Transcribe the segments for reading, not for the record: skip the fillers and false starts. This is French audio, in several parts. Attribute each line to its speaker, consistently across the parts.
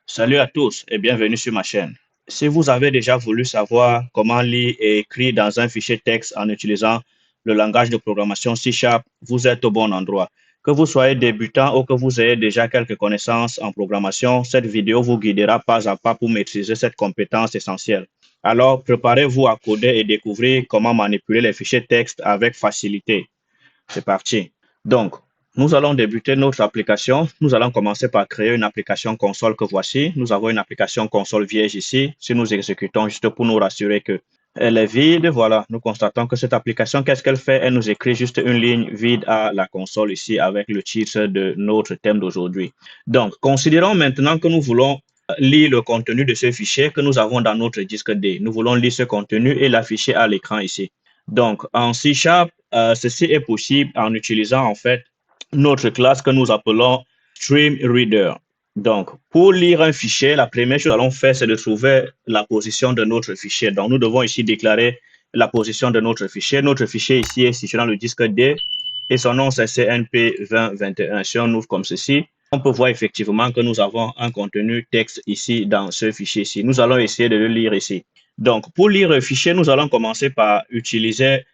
Speaker 1: Salut à tous et bienvenue sur ma chaîne. Si vous avez déjà voulu savoir comment lire et écrire dans un fichier texte en utilisant le langage de programmation C#, vous êtes au bon endroit. Que vous soyez débutant ou que vous ayez déjà quelques connaissances en programmation, cette vidéo vous guidera pas à pas pour maîtriser cette compétence essentielle. Alors, préparez-vous à coder et découvrir comment manipuler les fichiers texte avec facilité. C'est parti. Donc, nous allons débuter notre application. Nous allons commencer par créer une application console que voici. Nous avons une application console vierge ici. Si nous exécutons juste pour nous rassurer que elle est vide, voilà, nous constatons que cette application, qu'est-ce qu'elle fait? Elle nous écrit juste une ligne vide à la console ici avec le titre de notre thème d'aujourd'hui. Donc, considérons maintenant que nous voulons lire le contenu de ce fichier que nous avons dans notre disque D. Nous voulons lire ce contenu et l'afficher à l'écran ici. Donc, en C#, ceci est possible en utilisant en fait notre classe que nous appelons StreamReader. Donc, pour lire un fichier, la première chose que nous allons faire, c'est de trouver la position de notre fichier. Donc, nous devons ici déclarer la position de notre fichier. Notre fichier ici est situé dans le disque D et son nom c'est CNP2021. Si on ouvre comme ceci, on peut voir effectivement que nous avons un contenu texte ici dans ce fichier-ci. Nous allons essayer de le lire ici. Donc, pour lire le fichier, nous allons commencer par utiliser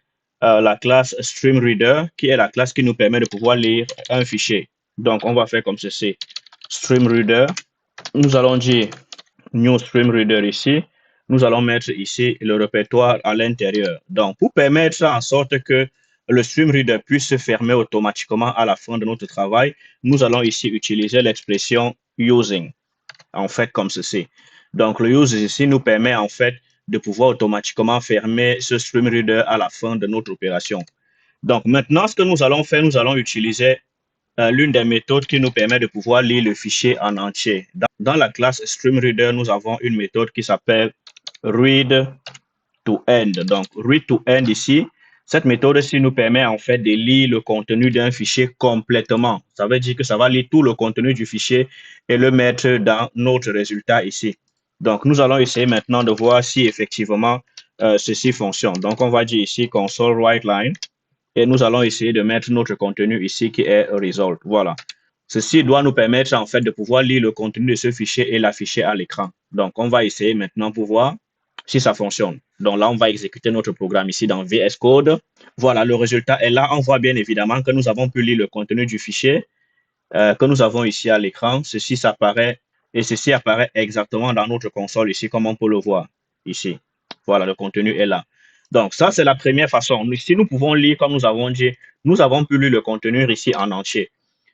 Speaker 1: la classe StreamReader, qui est la classe qui nous permet de pouvoir lire un fichier. Donc, on va faire comme ceci. StreamReader, nous allons dire New StreamReader ici. Nous allons mettre ici le répertoire à l'intérieur. Donc, pour permettre en sorte que le StreamReader puisse se fermer automatiquement à la fin de notre travail, nous allons ici utiliser l'expression using, en fait, comme ceci. Donc, le use ici nous permet en fait de pouvoir automatiquement fermer ce StreamReader à la fin de notre opération. Donc, maintenant, ce que nous allons faire, nous allons utiliser l'une des méthodes qui nous permet de pouvoir lire le fichier en entier. Dans la classe StreamReader, nous avons une méthode qui s'appelle read to end. Donc, read to end ici, cette méthode-ci nous permet en fait de lire le contenu d'un fichier complètement. Ça veut dire que ça va lire tout le contenu du fichier et le mettre dans notre résultat ici. Donc, nous allons essayer maintenant de voir si effectivement ceci fonctionne. Donc, on va dire ici console write line et nous allons essayer de mettre notre contenu ici qui est result. Voilà. Ceci doit nous permettre en fait de pouvoir lire le contenu de ce fichier et l'afficher à l'écran. Donc, on va essayer maintenant pour voir si ça fonctionne. Donc là, on va exécuter notre programme ici dans VS Code. Voilà, le résultat est là. On voit bien évidemment que nous avons pu lire le contenu du fichier que nous avons ici à l'écran. Ceci apparaît et ceci apparaît exactement dans notre console ici, comme on peut le voir ici. Voilà, le contenu est là. Donc ça, c'est la première façon. Si nous pouvons lire, comme nous avons dit, nous avons pu lire le contenu ici en entier.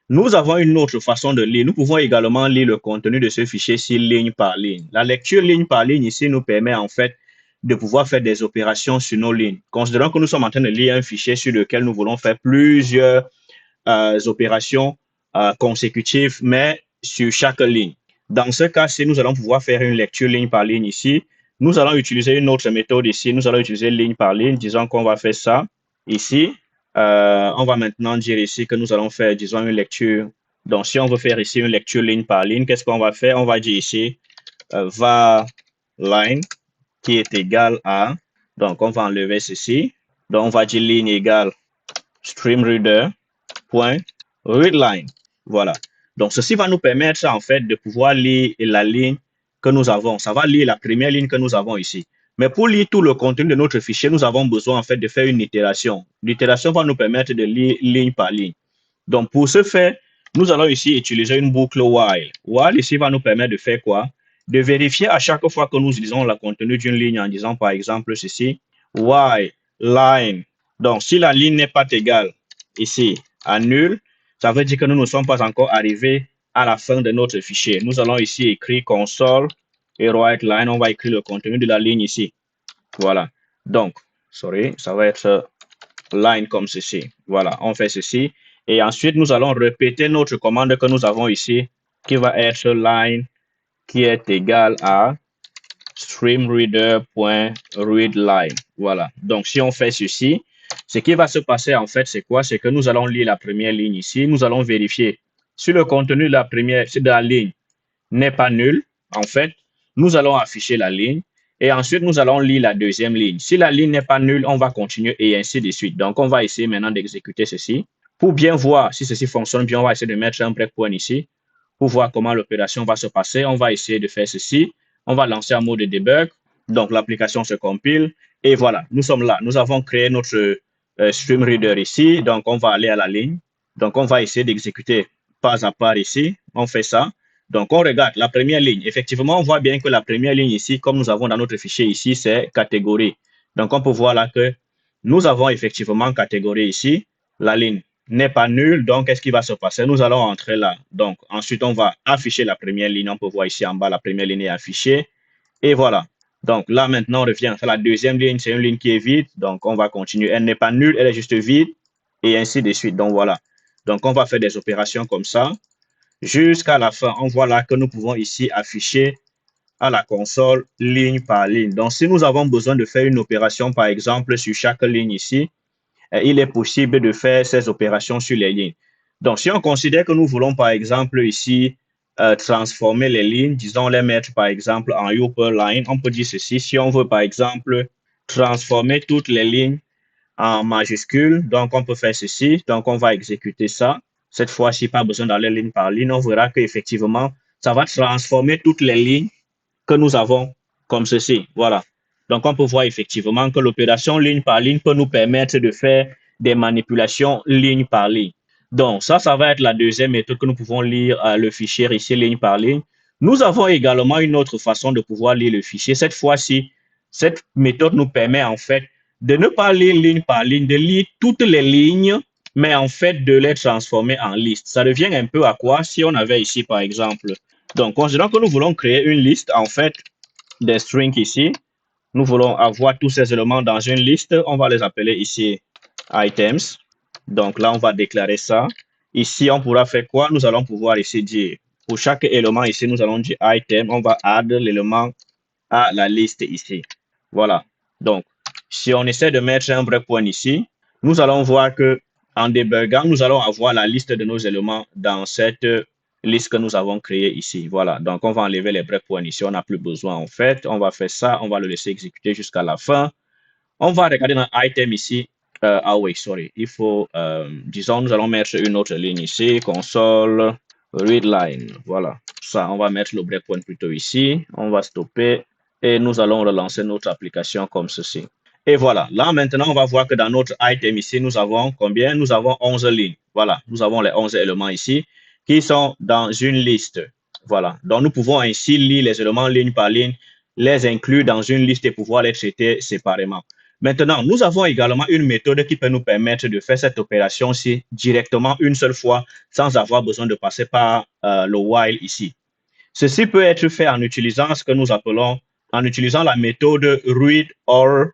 Speaker 1: Nous avons une autre façon de lire. Nous pouvons également lire le contenu de ce fichier-ci ligne par ligne. La lecture ligne par ligne ici nous permet en fait de pouvoir faire des opérations sur nos lignes. Considérons que nous sommes en train de lire un fichier sur lequel nous voulons faire plusieurs opérations consécutives, mais sur chaque ligne. Dans ce cas-ci, nous allons pouvoir faire une lecture ligne par ligne ici. Nous allons utiliser une autre méthode ici. Nous allons utiliser ligne par ligne. Disons qu'on va faire ça ici. On va maintenant dire ici que nous allons faire, disons, une lecture. Donc, si on veut faire ici une lecture ligne par ligne, qu'est-ce qu'on va faire? On va dire ici var line qui est égal à, donc on va enlever ceci. Donc, on va dire ligne égale StreamReader.readLine. Voilà. Donc, ceci va nous permettre en fait de pouvoir lire la ligne que nous avons. Ça va lire la première ligne que nous avons ici. Mais pour lire tout le contenu de notre fichier, nous avons besoin en fait de faire une itération. L'itération va nous permettre de lire ligne par ligne. Donc, pour ce faire, nous allons ici utiliser une boucle while. While ici va nous permettre de faire quoi? De vérifier à chaque fois que nous utilisons le contenu d'une ligne en disant par exemple ceci, while line. Donc, si la ligne n'est pas égale ici à nul, ça veut dire que nous ne sommes pas encore arrivés à la fin de notre fichier. Nous allons ici écrire console et write line. On va écrire le contenu de la ligne ici. Voilà. Donc, sorry, ça va être line comme ceci. Voilà, on fait ceci. Et ensuite, nous allons répéter notre commande que nous avons ici, qui va être line qui est égal à StreamReader.readLine. Voilà. Donc, si on fait ceci, ce qui va se passer en fait, c'est quoi? C'est que nous allons lire la première ligne ici. Nous allons vérifier si le contenu de la première, de la ligne n'est pas nul. En fait, nous allons afficher la ligne et ensuite nous allons lire la deuxième ligne. Si la ligne n'est pas nulle, on va continuer et ainsi de suite. Donc, on va essayer maintenant d'exécuter ceci. Pour bien voir si ceci fonctionne bien, on va essayer de mettre un breakpoint ici. pour voir comment l'opération va se passer. On va essayer de faire ceci. On va lancer un mode de debug. Donc, l'application se compile. Et voilà, nous sommes là. Nous avons créé notre stream reader ici. Donc, on va aller à la ligne. Donc, on va essayer d'exécuter pas à pas ici. On fait ça. Donc, on regarde la première ligne. Effectivement, on voit bien que la première ligne ici, comme nous avons dans notre fichier ici, c'est catégorie. Donc, on peut voir là que nous avons effectivement catégorie ici. La ligne n'est pas nulle. Donc, qu'est-ce qui va se passer? Nous allons entrer là. Donc, ensuite, on va afficher la première ligne. On peut voir ici en bas, la première ligne est affichée. Et voilà. Donc, là, maintenant, on revient à la deuxième ligne. C'est une ligne qui est vide. Donc, on va continuer. Elle n'est pas nulle, elle est juste vide. Et ainsi de suite. Donc, voilà. Donc, on va faire des opérations comme ça. Jusqu'à la fin, on voit là que nous pouvons ici afficher à la console ligne par ligne. Donc, si nous avons besoin de faire une opération, par exemple, sur chaque ligne ici, il est possible de faire ces opérations sur les lignes. Donc, si on considère que nous voulons, par exemple, ici, transformer les lignes, disons les mettre, par exemple, en upper line, on peut dire ceci. Si on veut, par exemple, transformer toutes les lignes en majuscules, donc on peut faire ceci. Donc, on va exécuter ça. Cette fois-ci, pas besoin d'aller ligne par ligne. On verra qu'effectivement, ça va transformer toutes les lignes que nous avons comme ceci. Voilà. Donc, on peut voir effectivement que l'opération ligne par ligne peut nous permettre de faire des manipulations ligne par ligne. Donc, ça va être la deuxième méthode que nous pouvons lire le fichier ici, ligne par ligne. Nous avons également une autre façon de pouvoir lire le fichier. Cette fois-ci, cette méthode nous permet en fait de ne pas lire ligne par ligne, de lire toutes les lignes, mais en fait de les transformer en liste. Ça revient un peu à quoi si on avait ici, par exemple, donc, considérons que nous voulons créer une liste, en fait, des strings ici. Nous voulons avoir tous ces éléments dans une liste. On va les appeler ici items. Donc là, on va déclarer ça. Ici, on pourra faire quoi? Nous allons pouvoir ici dire, pour chaque élément ici, nous allons dire item. On va add l'élément à la liste ici. Voilà. Donc, si on essaie de mettre un breakpoint ici, nous allons voir que en débuguant, nous allons avoir la liste de nos éléments dans cette liste que nous avons créée ici. Voilà. Donc, on va enlever les breakpoints ici. On n'a plus besoin, en fait. On va faire ça. On va le laisser exécuter jusqu'à la fin. On va regarder dans item ici. Ah oui, sorry. Il faut, disons, nous allons mettre une autre ligne ici. Console readline. Voilà. Ça, on va mettre le breakpoint plutôt ici. On va stopper et nous allons relancer notre application comme ceci. Et voilà, là maintenant, on va voir que dans notre item ici, nous avons combien? Nous avons 11 lignes. Voilà, nous avons les 11 éléments ici qui sont dans une liste. Voilà, donc nous pouvons ainsi lire les éléments ligne par ligne, les inclure dans une liste et pouvoir les traiter séparément. Maintenant, nous avons également une méthode qui peut nous permettre de faire cette opération-ci directement une seule fois sans avoir besoin de passer par le while ici. Ceci peut être fait en utilisant ce que nous appelons, en utilisant la méthode read or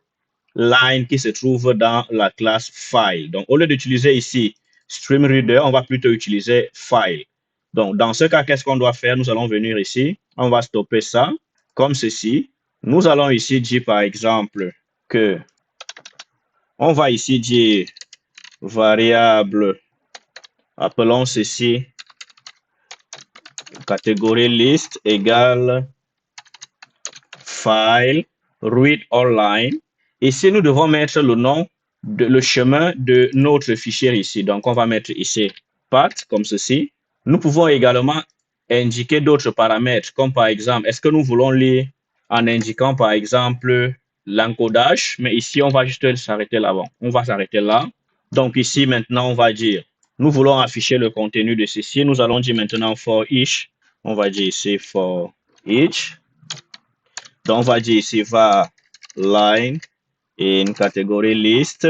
Speaker 1: line qui se trouve dans la classe file. Donc, au lieu d'utiliser ici StreamReader, on va plutôt utiliser file. Donc, dans ce cas, qu'est-ce qu'on doit faire? Nous allons venir ici, on va stopper ça, comme ceci. Nous allons ici dire, par exemple, que on va ici dire variable, appelons ceci catégorie list égale file read or line. Ici, nous devons mettre le nom, le chemin de notre fichier ici. Donc, on va mettre ici path comme ceci. Nous pouvons également indiquer d'autres paramètres, comme par exemple, est-ce que nous voulons lire en indiquant par exemple l'encodage, mais ici, on va juste s'arrêter là-bas. On va s'arrêter là. Donc, ici, maintenant, on va dire, nous voulons afficher le contenu de ceci. Nous allons dire maintenant for each. On va dire ici for each. Donc, on va dire ici var line in catégorie list.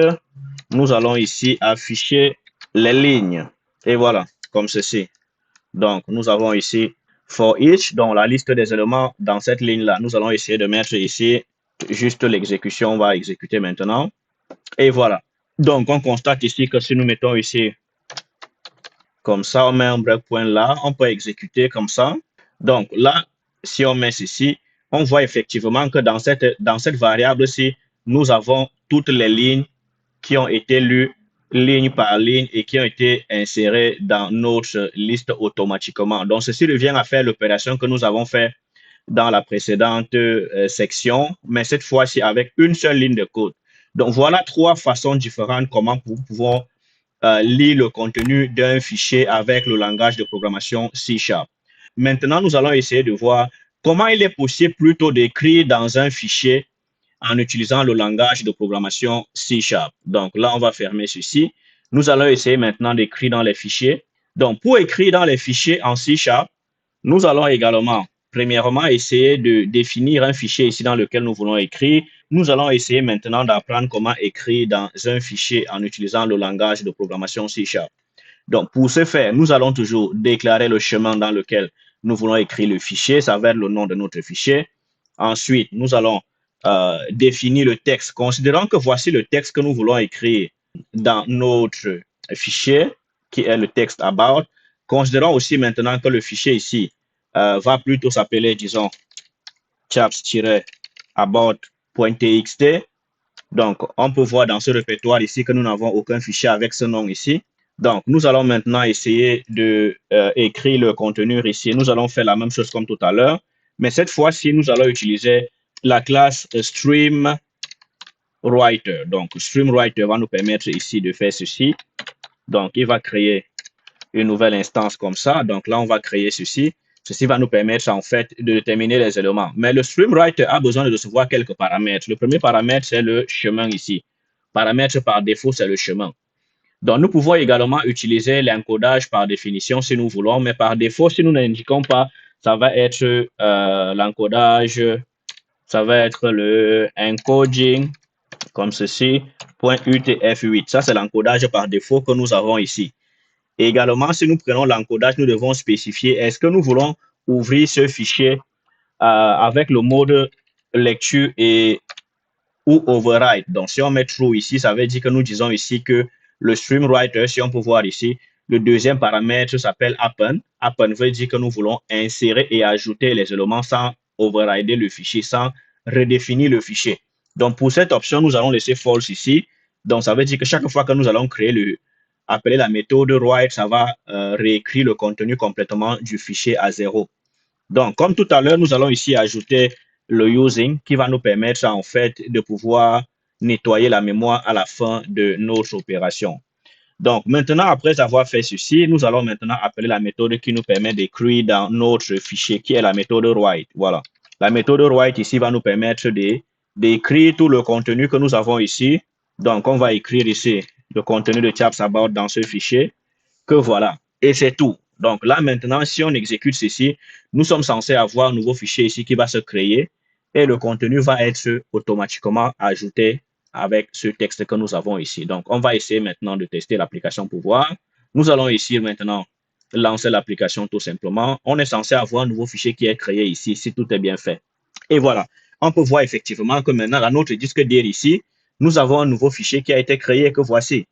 Speaker 1: Nous allons ici afficher les lignes. Et voilà, comme ceci. Donc, nous avons ici for each, donc la liste des éléments dans cette ligne-là. Nous allons essayer de mettre ici juste l'exécution. On va exécuter maintenant. Et voilà. Donc, on constate ici que si nous mettons ici comme ça, on met un breakpoint là, on peut exécuter comme ça. Donc, là, si on met ceci, on voit effectivement que dans cette variable-ci, nous avons toutes les lignes qui ont été lues ligne par ligne et qui ont été insérées dans notre liste automatiquement. Donc, ceci revient à faire l'opération que nous avons fait dans la précédente section, mais cette fois-ci avec une seule ligne de code. Donc, voilà trois façons différentes comment nous pouvons lire le contenu d'un fichier avec le langage de programmation C#. maintenant, nous allons essayer de voir comment il est possible plutôt d'écrire dans un fichier en utilisant le langage de programmation C#. Donc là, on va fermer ceci. Nous allons essayer maintenant d'écrire dans les fichiers. Donc, pour écrire dans les fichiers en C#, nous allons également, premièrement, essayer de définir un fichier ici dans lequel nous voulons écrire. Nous allons essayer maintenant d'apprendre comment écrire dans un fichier en utilisant le langage de programmation C#. Donc, pour ce faire, nous allons toujours déclarer le chemin dans lequel nous voulons écrire le fichier. Ça va être le nom de notre fichier. Ensuite, nous allons définir le texte, considérant que voici le texte que nous voulons écrire dans notre fichier, qui est le texte about. Considérons aussi maintenant que le fichier ici va plutôt s'appeler, disons, chaps-about.txt. Donc, on peut voir dans ce répertoire ici que nous n'avons aucun fichier avec ce nom ici. Donc, nous allons maintenant essayer de écrire le contenu ici. Nous allons faire la même chose comme tout à l'heure, mais cette fois-ci, nous allons utiliser la classe StreamWriter. Donc, StreamWriter va nous permettre ici de faire ceci. Donc, il va créer une nouvelle instance comme ça. Donc, là, on va créer ceci. Ceci va nous permettre, en fait, de déterminer les éléments. Mais le StreamWriter a besoin de recevoir quelques paramètres. Le premier paramètre, c'est le chemin ici. Paramètre par défaut, c'est le chemin. Donc, nous pouvons également utiliser l'encodage par définition si nous voulons, mais par défaut, si nous n'indiquons pas, ça va être l'encodage, ça va être le encoding, comme ceci, .utf8. Ça, c'est l'encodage par défaut que nous avons ici. Et également, si nous prenons l'encodage, nous devons spécifier est-ce que nous voulons ouvrir ce fichier avec le mode lecture et ou override. Donc, si on met true ici, ça veut dire que nous disons ici que le StreamWriter, si on peut voir ici, le deuxième paramètre s'appelle Append. Append veut dire que nous voulons insérer et ajouter les éléments sans overrider le fichier, sans redéfinir le fichier. Donc, pour cette option, nous allons laisser false ici. Donc, ça veut dire que chaque fois que nous allons appeler la méthode write, ça va réécrire le contenu complètement du fichier à 0. Donc, comme tout à l'heure, nous allons ici ajouter le using qui va nous permettre en fait de pouvoir nettoyer la mémoire à la fin de notre opération. Donc, maintenant, après avoir fait ceci, nous allons maintenant appeler la méthode qui nous permet d'écrire dans notre fichier, qui est la méthode write. Voilà. La méthode write ici va nous permettre d'écrire tout le contenu que nous avons ici. Donc, on va écrire ici le contenu de chaps about dans ce fichier, que voilà. Et c'est tout. Donc là, maintenant, si on exécute ceci, nous sommes censés avoir un nouveau fichier ici qui va se créer et le contenu va être automatiquement ajouté avec ce texte que nous avons ici. Donc, on va essayer maintenant de tester l'application pour voir. Nous allons ici maintenant lancer l'application tout simplement. On est censé avoir un nouveau fichier qui est créé ici, si tout est bien fait. Et voilà, on peut voir effectivement que maintenant, dans notre disque dur ici, nous avons un nouveau fichier qui a été créé que voici.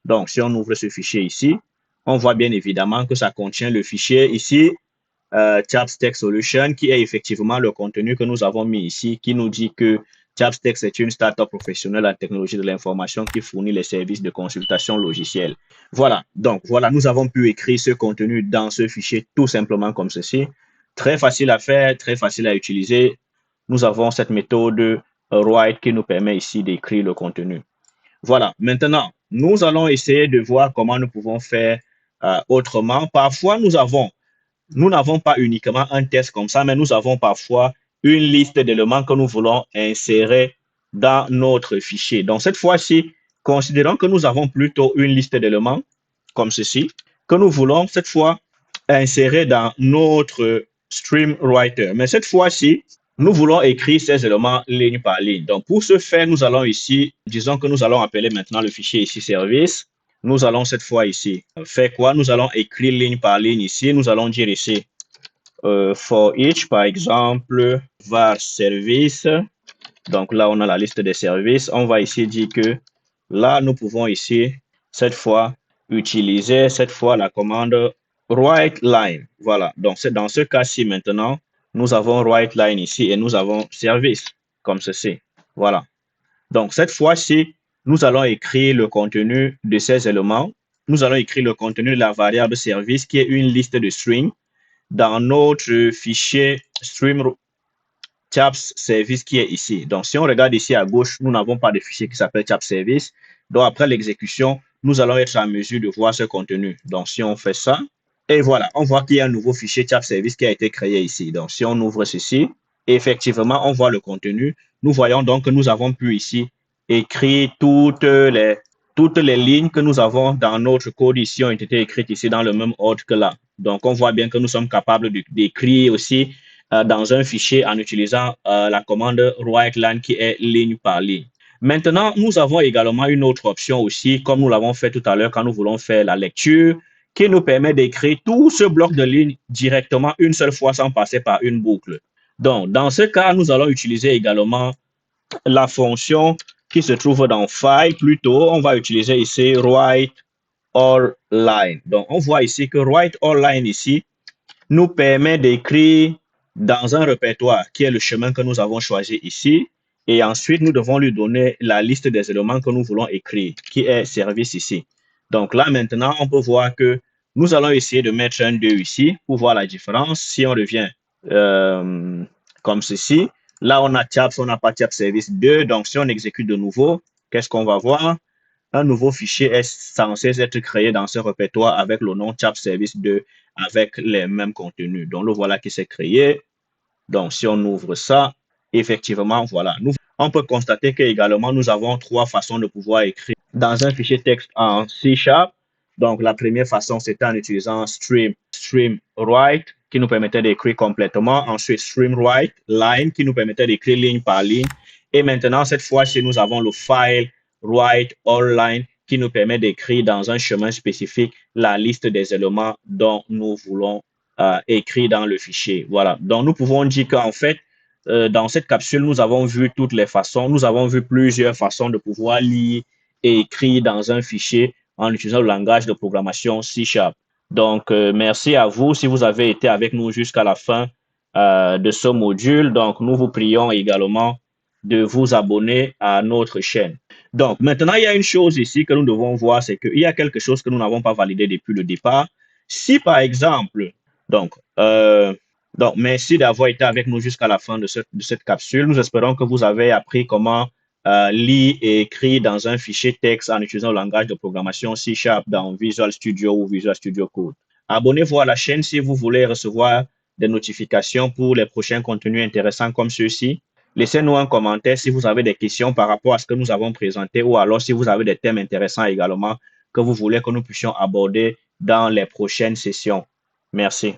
Speaker 1: Donc, si on ouvre ce fichier ici, on voit bien évidemment que ça contient le fichier ici, Chaps Tech Solution, qui est effectivement le contenu que nous avons mis ici, qui nous dit que Chaps Tech est une start-up professionnelle en technologie de l'information qui fournit les services de consultation logicielle. Voilà, donc voilà, nous avons pu écrire ce contenu dans ce fichier tout simplement comme ceci. Très facile à faire, très facile à utiliser. Nous avons cette méthode write qui nous permet ici d'écrire le contenu. Voilà, maintenant, nous allons essayer de voir comment nous pouvons faire autrement. Parfois, nous n'avons pas uniquement un test comme ça, mais nous avons parfois une liste d'éléments que nous voulons insérer dans notre fichier. Donc, cette fois-ci, considérons que nous avons plutôt une liste d'éléments comme ceci, que nous voulons cette fois insérer dans notre StreamWriter. Mais cette fois-ci, nous voulons écrire ces éléments ligne par ligne. Donc, pour ce faire, nous allons ici, disons que nous allons appeler maintenant le fichier ici service. Nous allons cette fois ici faire quoi? Nous allons écrire ligne par ligne ici. Nous allons dire ici for each, par exemple, var service. Donc là, on a la liste des services. On va ici dire que là, nous pouvons ici, cette fois, utiliser la commande write line. Voilà. Donc, c'est dans ce cas-ci maintenant, nous avons write line ici et nous avons service comme ceci. Voilà. Donc, cette fois-ci, nous allons écrire le contenu de ces éléments. Nous allons écrire le contenu de la variable service qui est une liste de strings dans notre fichier stream chaps service qui est ici. Donc, si on regarde ici à gauche, nous n'avons pas de fichier qui s'appelle chaps service. Donc, après l'exécution, nous allons être en mesure de voir ce contenu. Donc, si on fait ça, Et voilà, on voit qu'il y a un nouveau fichier chat service qui a été créé ici. Donc, si on ouvre ceci, effectivement, on voit le contenu. Nous voyons donc que nous avons pu ici écrire toutes les lignes que nous avons dans notre code ici ont été écrites ici dans le même ordre que là. Donc, on voit bien que nous sommes capables d'écrire aussi dans un fichier en utilisant la commande writeLine qui est ligne par ligne. Maintenant, nous avons également une autre option aussi, comme nous l'avons fait tout à l'heure quand nous voulons faire la lecture, qui nous permet d'écrire tout ce bloc de lignes directement une seule fois sans passer par une boucle. Donc, dans ce cas, nous allons utiliser également la fonction qui se trouve dans File. Plutôt, on va utiliser ici Write All Line. Donc, on voit ici que Write All Line ici nous permet d'écrire dans un répertoire qui est le chemin que nous avons choisi ici. Et ensuite, nous devons lui donner la liste des éléments que nous voulons écrire, qui est service ici. Donc là, maintenant, on peut voir que nous allons essayer de mettre un 2 ici pour voir la différence. Si on revient comme ceci, là, on a TAPS, on n'a pas TAPS service 2. Donc, si on exécute de nouveau, qu'est-ce qu'on va voir? Un nouveau fichier est censé être créé dans ce répertoire avec le nom TAPS service 2 avec les mêmes contenus. Donc, le voilà qui s'est créé. Donc, si on ouvre ça, effectivement, voilà. On peut constater qu'également, nous avons trois façons de pouvoir écrire dans un fichier texte en C#. Donc, la première façon, c'était en utilisant stream_write qui nous permettait d'écrire complètement. Ensuite, stream_write_line qui nous permettait d'écrire ligne par ligne. Et maintenant, cette fois-ci, nous avons le file write all line qui nous permet d'écrire dans un chemin spécifique la liste des éléments dont nous voulons écrire dans le fichier. Voilà. Donc, nous pouvons dire qu'en fait, dans cette capsule, nous avons vu toutes les façons, nous avons vu plusieurs façons de pouvoir lire et écrire dans un fichier en utilisant le langage de programmation C#. Donc, merci à vous si vous avez été avec nous jusqu'à la fin de ce module. Donc, nous vous prions également de vous abonner à notre chaîne. Donc, maintenant, il y a une chose ici que nous devons voir, c'est qu'il y a quelque chose que nous n'avons pas validé depuis le départ. Si, par exemple, donc, merci d'avoir été avec nous jusqu'à la fin de cette capsule. Nous espérons que vous avez appris comment lire et écrire dans un fichier texte en utilisant le langage de programmation C# dans Visual Studio ou Visual Studio Code. Abonnez-vous à la chaîne si vous voulez recevoir des notifications pour les prochains contenus intéressants comme ceux-ci. Laissez-nous un commentaire si vous avez des questions par rapport à ce que nous avons présenté ou alors si vous avez des thèmes intéressants également que vous voulez que nous puissions aborder dans les prochaines sessions. Merci.